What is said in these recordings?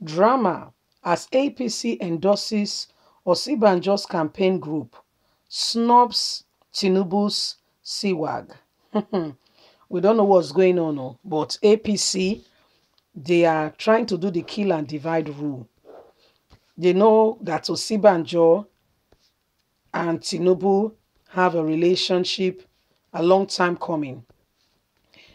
Drama as APC endorses Osinbajo'S campaign group. Snubs Tinubu's Swaga. We don't know what's going on, oh, but APC, they are trying to do the kill and divide rule. They know that Osinbajo and Tinubu have a relationship a long time coming.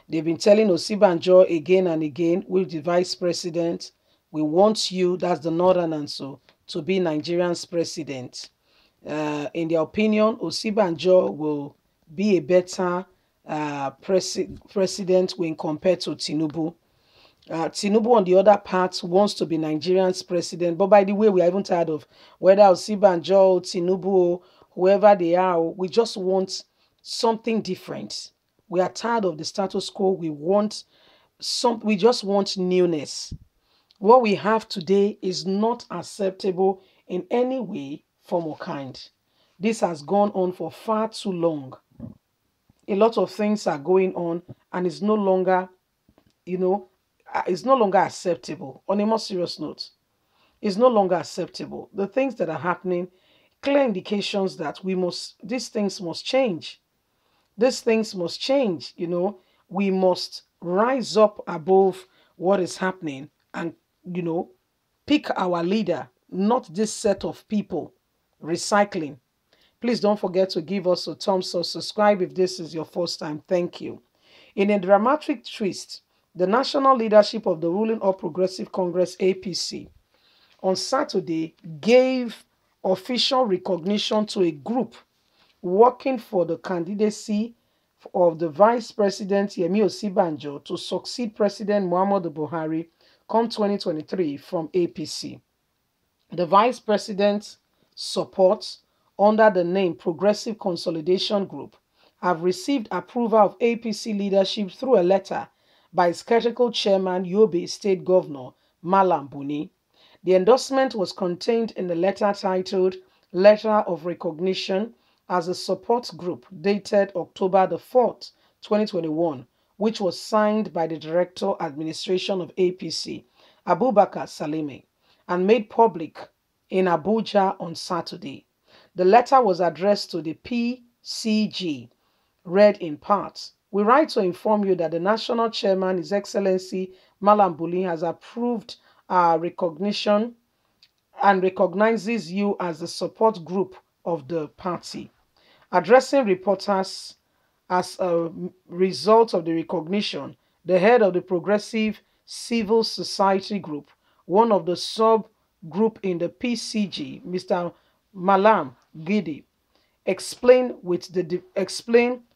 They've been telling Osinbajo again and again, with the vice president, we want you, that's the northern answer, to be Nigerian's president. In their opinion, Osinbajo will be a better president when compared to Tinubu. Tinubu, on the other part, wants to be Nigerian's president. But by the way, we are even tired of whether Osinbajo, Tinubu, whoever they are. We just want something different. We are tired of the status quo. We just want newness. What we have today is not acceptable in any way, form, or kind. This has gone on for far too long. A lot of things are going on, and it's no longer, it's no longer acceptable. On a more serious note, it's no longer acceptable. The things that are happening, clear indications that these things must change. These things must change. We must rise up above what is happening and, pick our leader, not this set of people recycling. Please don't forget to give us a thumbs up, subscribe if this is your first time. Thank you. In a dramatic twist, the national leadership of the ruling All Progressive Congress APC on Saturday gave official recognition to a group working for the candidacy of the Vice President Yemi Osinbajo to succeed President Muhammadu Buhari come 2023 from APC. The Vice President's support under the name Progressive Consolidation Group have received approval of APC leadership through a letter by its critical chairman, Yobe State Governor Malam Buni. The endorsement was contained in the letter titled Letter of Recognition as a Support Group dated October the 4th, 2021, which was signed by the Director Administration of APC, Abubakar Salime, and made public in Abuja on Saturday. The letter was addressed to the PCG, read in part. We write to inform you that the National Chairman, His Excellency Malam Buni, has approved our recognition and recognizes you as the support group of the party. Addressing reporters as a result of the recognition, the head of the Progressive Civil Society Group, one of the sub-group in the PCG, Mr. Malam Gidi, explain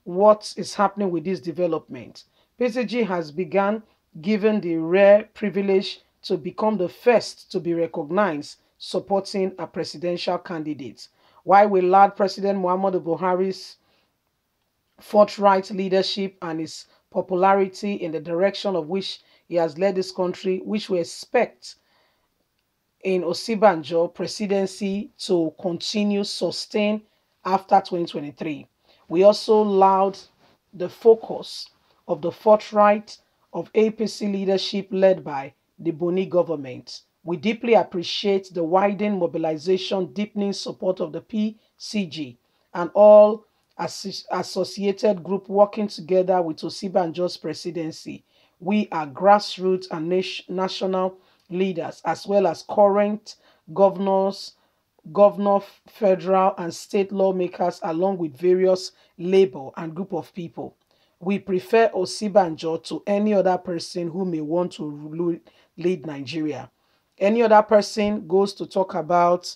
what is happening with this development. PCG has begun given the rare privilege to become the first to be recognized supporting a presidential candidate. While we laud President Muhammadu Buhari's forthright leadership and his popularity in the direction of which he has led this country, which we expect in Osinbajo presidency to continue sustain after 2023. We also laud the focus of the forthright of APC leadership led by the Buni government. We deeply appreciate the widened mobilization, deepening support of the PCG and all associated group working together with Osinbajo's presidency. We are grassroots and national leaders, as well as current governors, federal and state lawmakers, along with various labor and group of people. We prefer Osinbajo to any other person who may want to lead Nigeria. Any other person goes to talk about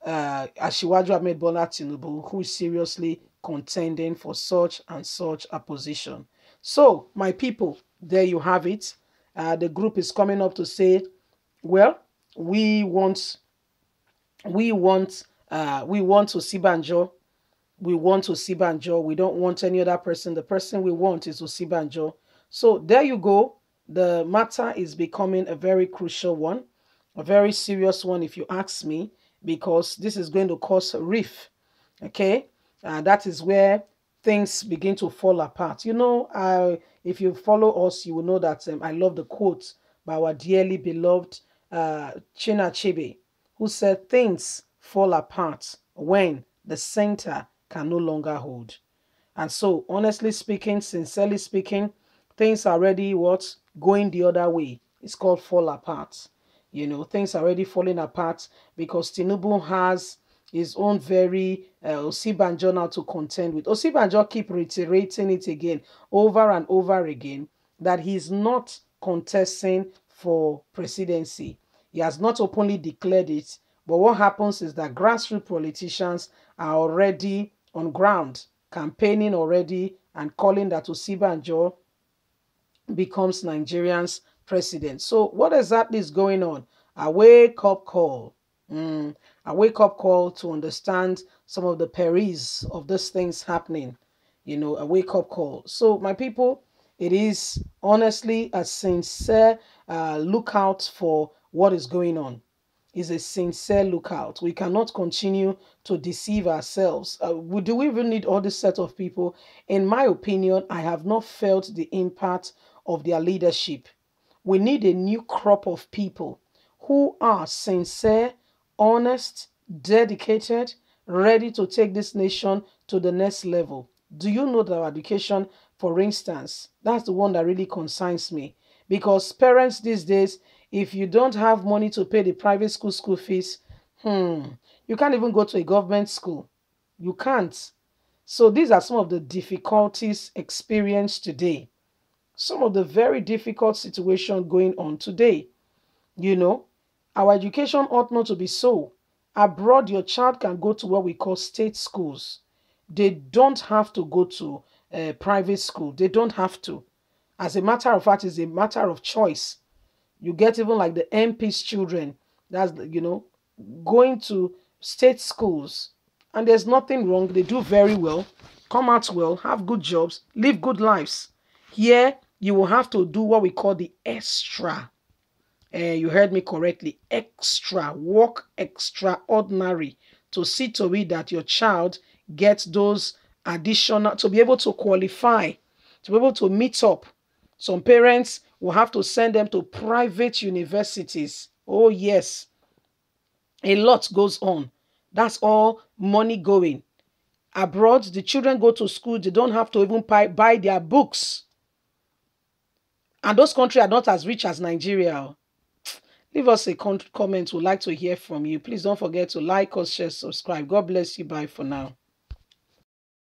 Asiwaju Ahmed Bola Tinubu, who is seriously contending for such and such a position. So, my people, there you have it. The group is coming up to say, well, we want Osinbajo. We want Osinbajo. We don't want any other person. The person we want is Osinbajo. So there you go. The matter is becoming a very crucial one, a very serious one, if you ask me, because this is going to cause a rift. Okay, that is where things begin to fall apart. If you follow us, you will know that I love the quote by our dearly beloved China Achebe, who said things fall apart when the center can no longer hold. And so, honestly speaking, sincerely speaking, things are already what? Going the other way. It's called fall apart. Things are already falling apart because Tinubu has his own very Osinbajo now to contend with. Osinbajo keep reiterating it again, over and over again, that he's not contesting for presidency. He has not openly declared it. But what happens is that grassroots politicians are already on ground, campaigning already and calling that Osinbajo becomes Nigerian's president. So what exactly is going on? A wake-up call. A wake-up call to understand some of the perils of these things happening. A wake-up call. So my people, it is honestly a sincere lookout for what is going on. Is a sincere lookout. We cannot continue to deceive ourselves. Do we even need all this set of people? In my opinion, I have not felt the impact of their leadership. We need a new crop of people who are sincere, honest, dedicated, ready to take this nation to the next level. Do you know that our education, for instance, that's the one that really concerns me. Because parents these days, if you don't have money to pay the private school fees, you can't even go to a government school. You can't. So these are some of the difficulties experienced today. Some of the very difficult situation going on today. Our education ought not to be so. Abroad, your child can go to what we call state schools. They don't have to go to private school. They don't have to. As a matter of fact, it's a matter of choice. You get even like the MP's children, that's, going to state schools. And there's nothing wrong. They do very well, come out well, have good jobs, live good lives. Here, you will have to do what we call the extra. You heard me correctly. Extra. Work extraordinary to see to it that your child gets those additional, to be able to qualify, to be able to meet up. Some parents will have to send them to private universities. Oh, yes. A lot goes on. That's all money going. Abroad, the children go to school. They don't have to even buy their books. And those countries are not as rich as Nigeria. Leave us a comment. We'd like to hear from you. Please don't forget to like us, share, subscribe. God bless you. Bye for now.